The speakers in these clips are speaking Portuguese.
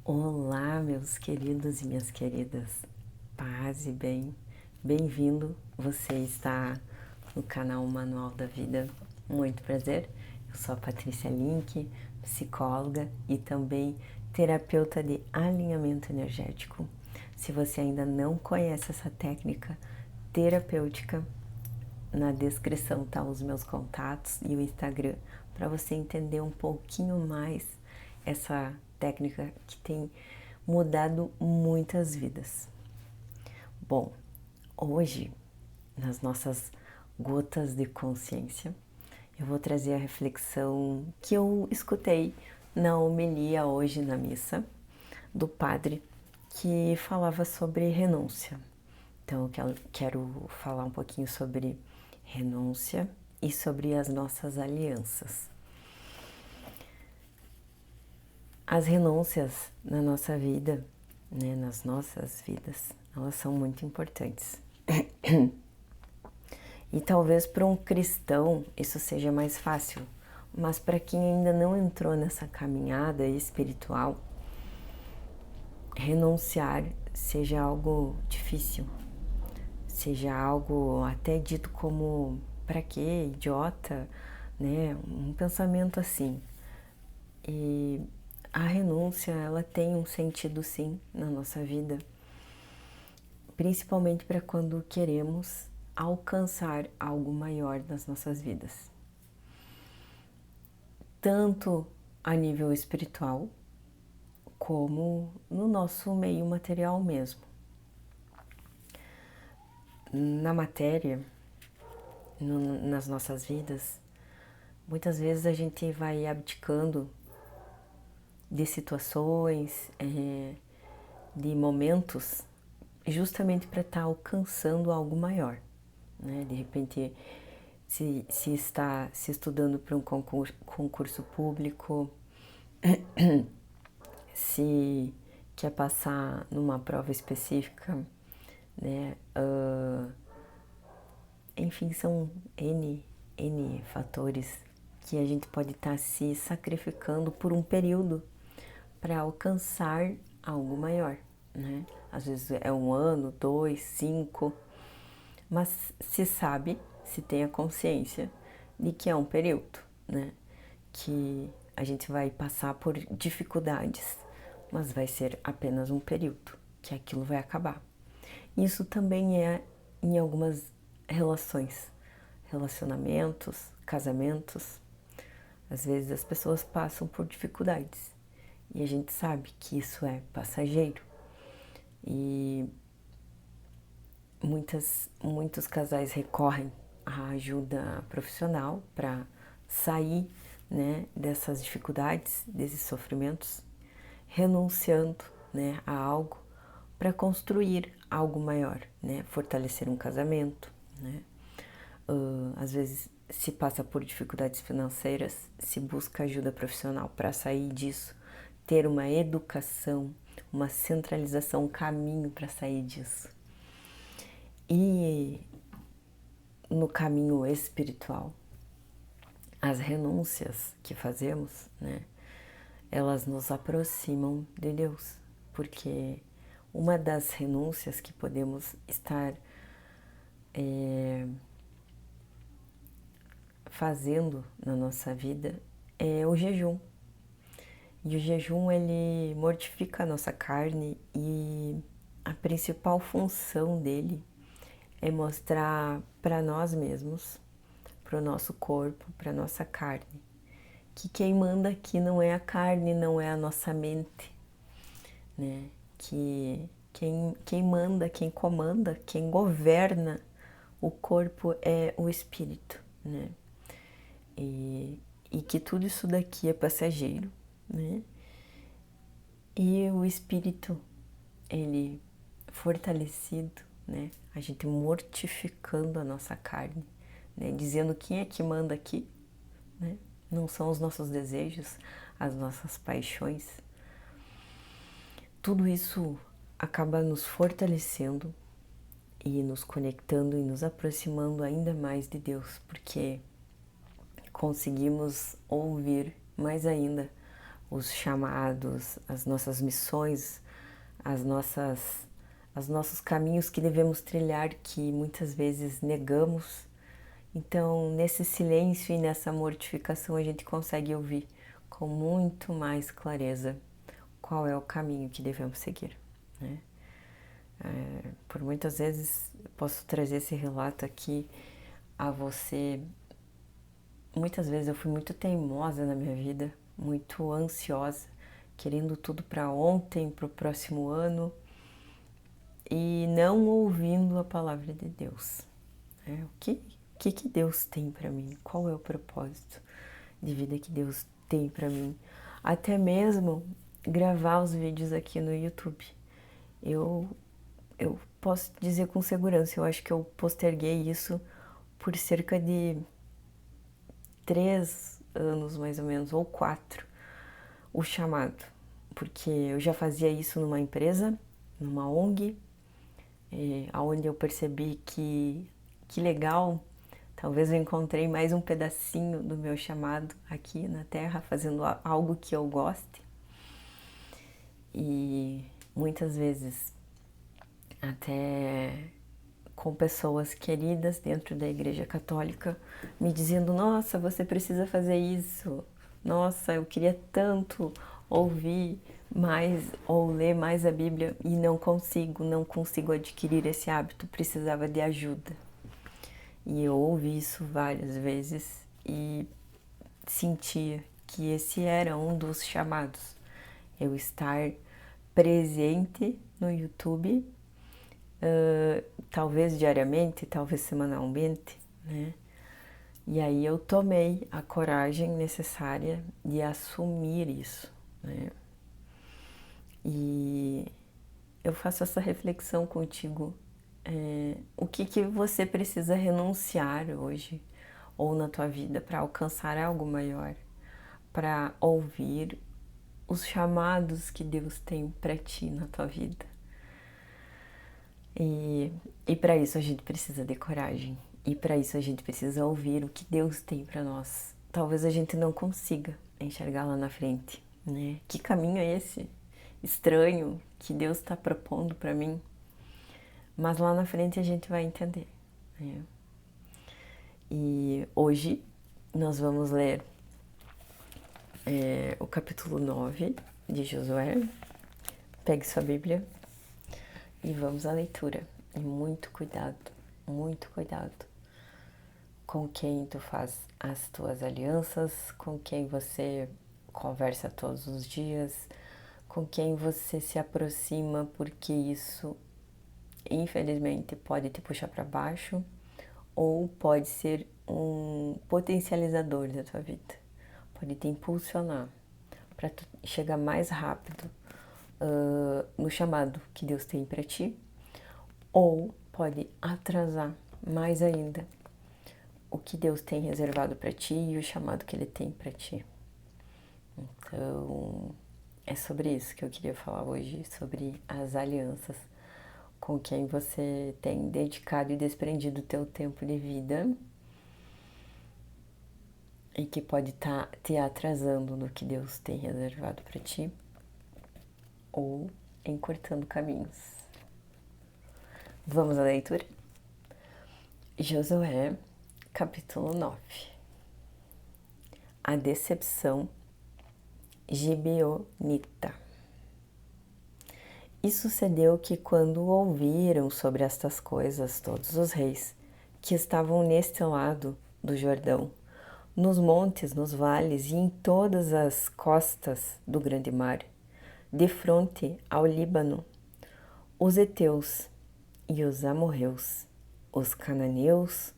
Olá, meus queridos e minhas queridas, paz e bem, bem-vindo, você está no canal Manual da Vida, muito prazer, eu sou a Patrícia Link, psicóloga e também terapeuta de alinhamento energético. Se você ainda não conhece essa técnica terapêutica, na descrição tá os meus contatos e o Instagram para você entender um pouquinho mais essa técnica que tem mudado muitas vidas. Bom, hoje, nas nossas gotas de consciência, eu vou trazer a reflexão que eu escutei na homilia hoje na missa do padre que falava sobre renúncia. Então, eu quero falar um pouquinho sobre renúncia e sobre as nossas alianças. As renúncias na nossa vida, né, nas nossas vidas, elas são muito importantes. E talvez para um cristão isso seja mais fácil, mas para quem ainda não entrou nessa caminhada espiritual, renunciar seja algo difícil, seja algo até dito como para quê, idiota, né? Um pensamento assim. E a renúncia, ela tem um sentido sim na nossa vida, principalmente para quando queremos alcançar algo maior nas nossas vidas. Tanto a nível espiritual, como no nosso meio material mesmo. Na matéria, nas nossas vidas, muitas vezes a gente vai abdicando de situações, de momentos, justamente para estar alcançando algo maior. Né? De repente, se está se estudando para um concurso público, se quer passar numa prova específica, né? Enfim, são N fatores que a gente pode estar se sacrificando por um período para alcançar algo maior, né? Às vezes é 1 ano, 2, 5, mas se sabe, se tem a consciência de que é um período, né? Que a gente vai passar por dificuldades, mas vai ser apenas um período, que aquilo vai acabar. Isso também é em algumas relações, relacionamentos, casamentos. Às vezes as pessoas passam por dificuldades e a gente sabe que isso é passageiro. E muitos casais recorrem à ajuda profissional para sair, né, dessas dificuldades, desses sofrimentos, renunciando, né, a algo para construir algo maior, né, fortalecer um casamento, né. Às vezes se passa por dificuldades financeiras, se busca ajuda profissional para sair disso, ter uma educação, uma centralização, um caminho para sair disso. E no caminho espiritual, as renúncias que fazemos, né, elas nos aproximam de Deus, porque uma das renúncias que podemos estar fazendo na nossa vida é o jejum. E o jejum, ele mortifica a nossa carne e a principal função dele é mostrar para nós mesmos, para o nosso corpo, para a nossa carne, que quem manda aqui não é a carne, não é a nossa mente, né? Que quem manda, quem comanda, quem governa o corpo é o espírito, né? E que tudo isso daqui é passageiro, né? E o espírito, ele fortalecido, né? A gente mortificando a nossa carne, né? Dizendo quem é que manda aqui, né? Não são os nossos desejos, as nossas paixões. Tudo isso acaba nos fortalecendo e nos conectando e nos aproximando ainda mais de Deus, porque conseguimos ouvir mais ainda os chamados, as nossas missões, os nossos caminhos que devemos trilhar, que muitas vezes negamos. Então, nesse silêncio e nessa mortificação, a gente consegue ouvir com muito mais clareza qual é o caminho que devemos seguir, né? Por muitas vezes, posso trazer esse relato aqui a você. Muitas vezes eu fui muito teimosa na minha vida, muito ansiosa, querendo tudo para ontem, para o próximo ano, e não ouvindo a palavra de Deus. O que Deus tem para mim? Qual é o propósito de vida que Deus tem para mim? Até mesmo gravar os vídeos aqui no YouTube. Eu posso dizer com segurança, eu acho que eu posterguei isso por cerca de 3 anos, mais ou menos, ou 4, o chamado. Porque eu já fazia isso numa empresa, numa ONG, onde eu percebi que legal, talvez eu encontrei mais um pedacinho do meu chamado aqui na Terra, fazendo algo que eu goste. E muitas vezes, até com pessoas queridas dentro da Igreja Católica, me dizendo: nossa, você precisa fazer isso, nossa, eu queria tanto ouvir mais ou ler mais a Bíblia e não consigo adquirir esse hábito, precisava de ajuda. E eu ouvi isso várias vezes e sentia que esse era um dos chamados, eu estar presente no YouTube, talvez diariamente, talvez semanalmente, né? E aí eu tomei a coragem necessária de assumir isso, né? E eu faço essa reflexão contigo. O que você precisa renunciar hoje ou na tua vida para alcançar algo maior, para ouvir os chamados que Deus tem para ti na tua vida? E para isso a gente precisa de coragem. E para isso a gente precisa ouvir o que Deus tem para nós. Talvez a gente não consiga enxergar lá na frente, né? Que caminho é esse estranho que Deus está propondo para mim? Mas lá na frente a gente vai entender, né? E hoje nós vamos ler o capítulo 9 de Josué. Pegue sua Bíblia e vamos à leitura. E muito cuidado com quem tu faz as tuas alianças, com quem você conversa todos os dias, com quem você se aproxima, porque isso, infelizmente, pode te puxar para baixo ou pode ser um potencializador da tua vida, pode te impulsionar para tu chegar mais rápido no chamado que Deus tem para ti, ou pode atrasar mais ainda o que Deus tem reservado para ti e o chamado que Ele tem para ti. Então, é sobre isso que eu queria falar hoje, sobre as alianças com quem você tem dedicado e desprendido o teu tempo de vida e que pode estar te atrasando no que Deus tem reservado para ti ou encurtando caminhos. Vamos à leitura? Josué, capítulo 9. A decepção gibeonita. E sucedeu que, quando ouviram sobre estas coisas todos os reis que estavam neste lado do Jordão, nos montes, nos vales e em todas as costas do grande mar, de fronte ao Líbano, os heteus e os amorreus, os cananeus,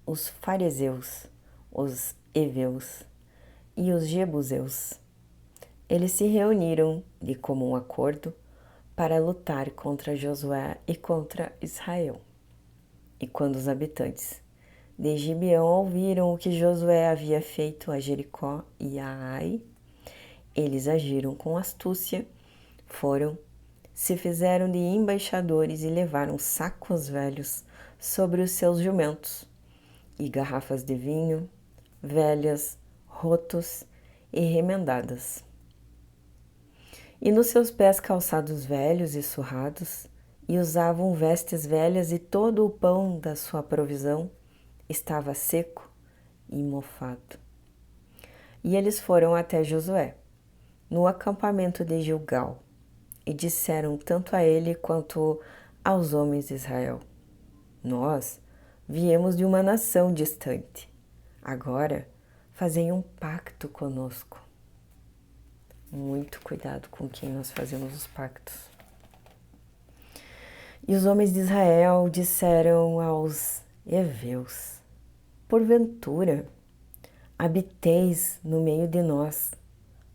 os fariseus, os heveus e os jebuseus, eles se reuniram de comum acordo para lutar contra Josué e contra Israel. E quando os habitantes de Gibeão ouviram o que Josué havia feito a Jericó e a Ai, eles agiram com astúcia, se fizeram de embaixadores e levaram sacos velhos sobre os seus jumentos, e garrafas de vinho, velhas, rotos e remendadas. e nos seus pés calçados velhos e surrados, e usavam vestes velhas, e todo o pão da sua provisão estava seco e mofado. E eles foram até Josué, no acampamento de Gilgal, e disseram tanto a ele quanto aos homens de Israel: Nós viemos de uma nação distante. Agora fazei um pacto conosco. Muito cuidado com quem nós fazemos os pactos. E os homens de Israel disseram aos heveus: Porventura, habiteis no meio de nós,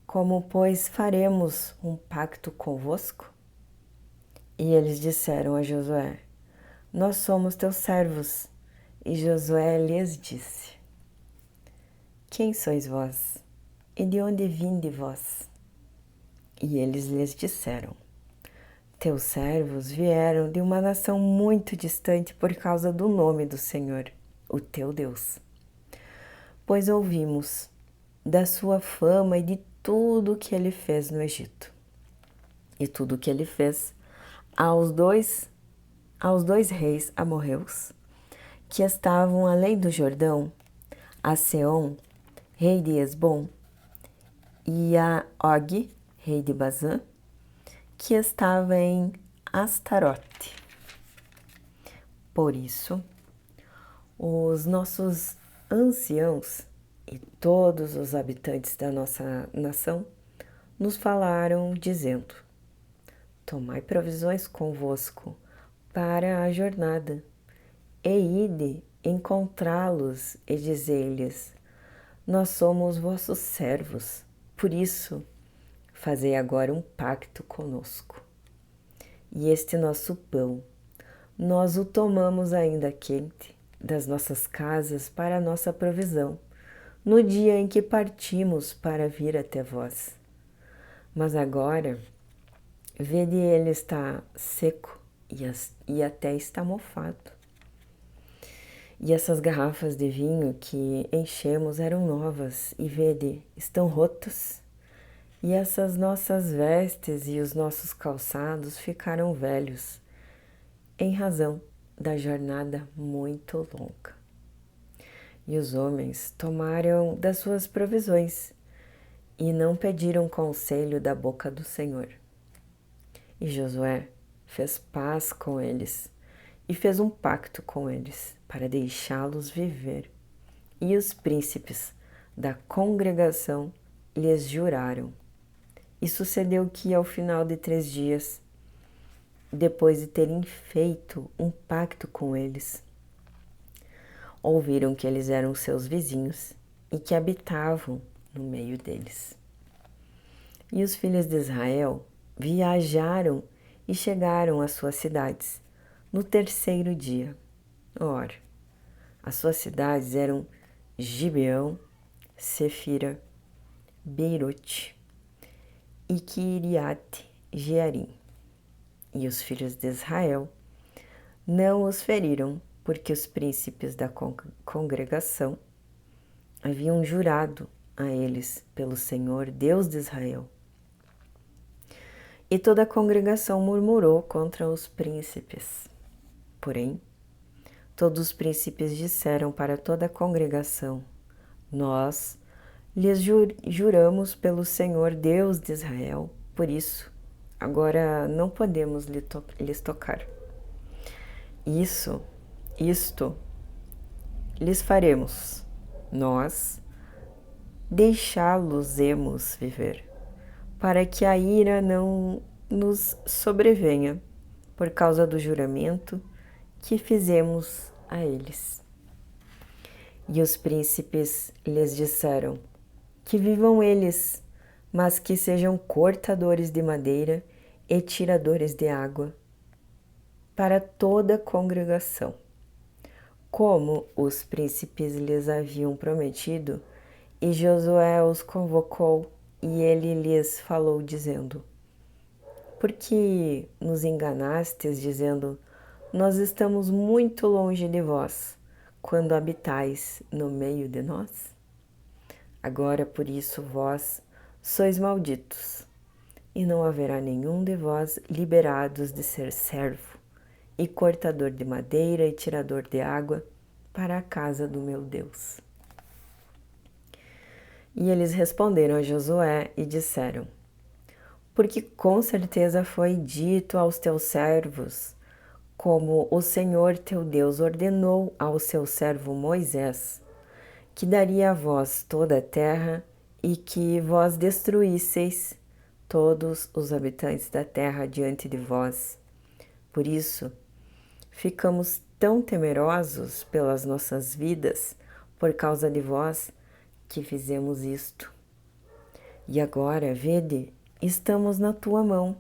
como, pois, faremos um pacto convosco? E eles disseram a Josué: Nós somos teus servos. E Josué lhes disse: Quem sois vós? E de onde vinde vós? E eles lhes disseram: Teus servos vieram de uma nação muito distante por causa do nome do Senhor, o teu Deus. Pois ouvimos da sua fama e de tudo o que ele fez no Egito. E tudo o que ele fez aos dois reis amorreus, que estavam além do Jordão, a Seom, rei de Esbom, e a Og, rei de Bazã, que estava em Astarote. Por isso, os nossos anciãos e todos os habitantes da nossa nação nos falaram, dizendo: Tomai provisões convosco para a jornada, e ide encontrá-los e dizei-lhes: Nós somos vossos servos, por isso fazei agora um pacto conosco. E este nosso pão, nós o tomamos ainda quente das nossas casas para a nossa provisão, no dia em que partimos para vir até vós. Mas agora, vede, ele está seco e até está mofado. E essas garrafas de vinho que enchemos eram novas, e vede, estão rotas. E essas nossas vestes e os nossos calçados ficaram velhos, em razão da jornada muito longa. E os homens tomaram das suas provisões, e não pediram conselho da boca do Senhor. E Josué fez paz com eles, e fez um pacto com eles, para deixá-los viver. E os príncipes da congregação lhes juraram. E sucedeu que, ao final de 3 dias, depois de terem feito um pacto com eles, ouviram que eles eram seus vizinhos e que habitavam no meio deles. E os filhos de Israel viajaram e chegaram às suas cidades no 3º dia. Ora, as suas cidades eram Gibeão, Sefira, Beirute e Quiriate-Jearim. E os filhos de Israel não os feriram, porque os príncipes da congregação haviam jurado a eles pelo Senhor, Deus de Israel. E toda a congregação murmurou contra os príncipes. Porém, todos os príncipes disseram para toda a congregação: Nós lhes juramos pelo Senhor, Deus de Israel, por isso agora não podemos lhes tocar. Isto lhes faremos, nós deixá-los-emos viver, para que a ira não nos sobrevenha por causa do juramento que fizemos a eles. E os príncipes lhes disseram: Que vivam eles, mas que sejam cortadores de madeira e tiradores de água para toda a congregação. Como os príncipes lhes haviam prometido, e Josué os convocou, e ele lhes falou, dizendo: Por que nos enganastes, dizendo: Nós estamos muito longe de vós, quando habitais no meio de nós? Agora, por isso, vós sois malditos, e não haverá nenhum de vós liberados de ser servo, e cortador de madeira e tirador de água para a casa do meu Deus. E eles responderam a Josué e disseram: porque com certeza foi dito aos teus servos, como o Senhor teu Deus ordenou ao seu servo Moisés, que daria a vós toda a terra e que vós destruísseis todos os habitantes da terra diante de vós. Por isso, ficamos tão temerosos pelas nossas vidas por causa de vós que fizemos isto. E agora, vede, estamos na tua mão.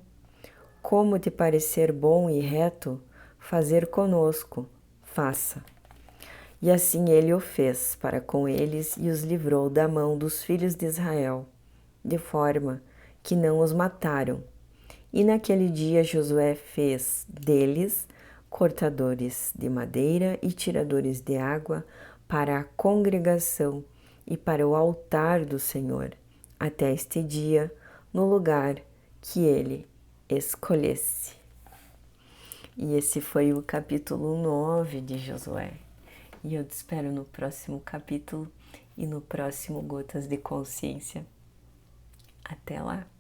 Como te parecer bom e reto fazer conosco, faça. E assim ele o fez para com eles e os livrou da mão dos filhos de Israel, de forma que não os mataram. E naquele dia Josué fez deles cortadores de madeira e tiradores de água para a congregação e para o altar do Senhor, até este dia, no lugar que ele escolhesse. E esse foi o capítulo 9 de Josué. E eu te espero no próximo capítulo e no próximo Gotas de Consciência. Até lá!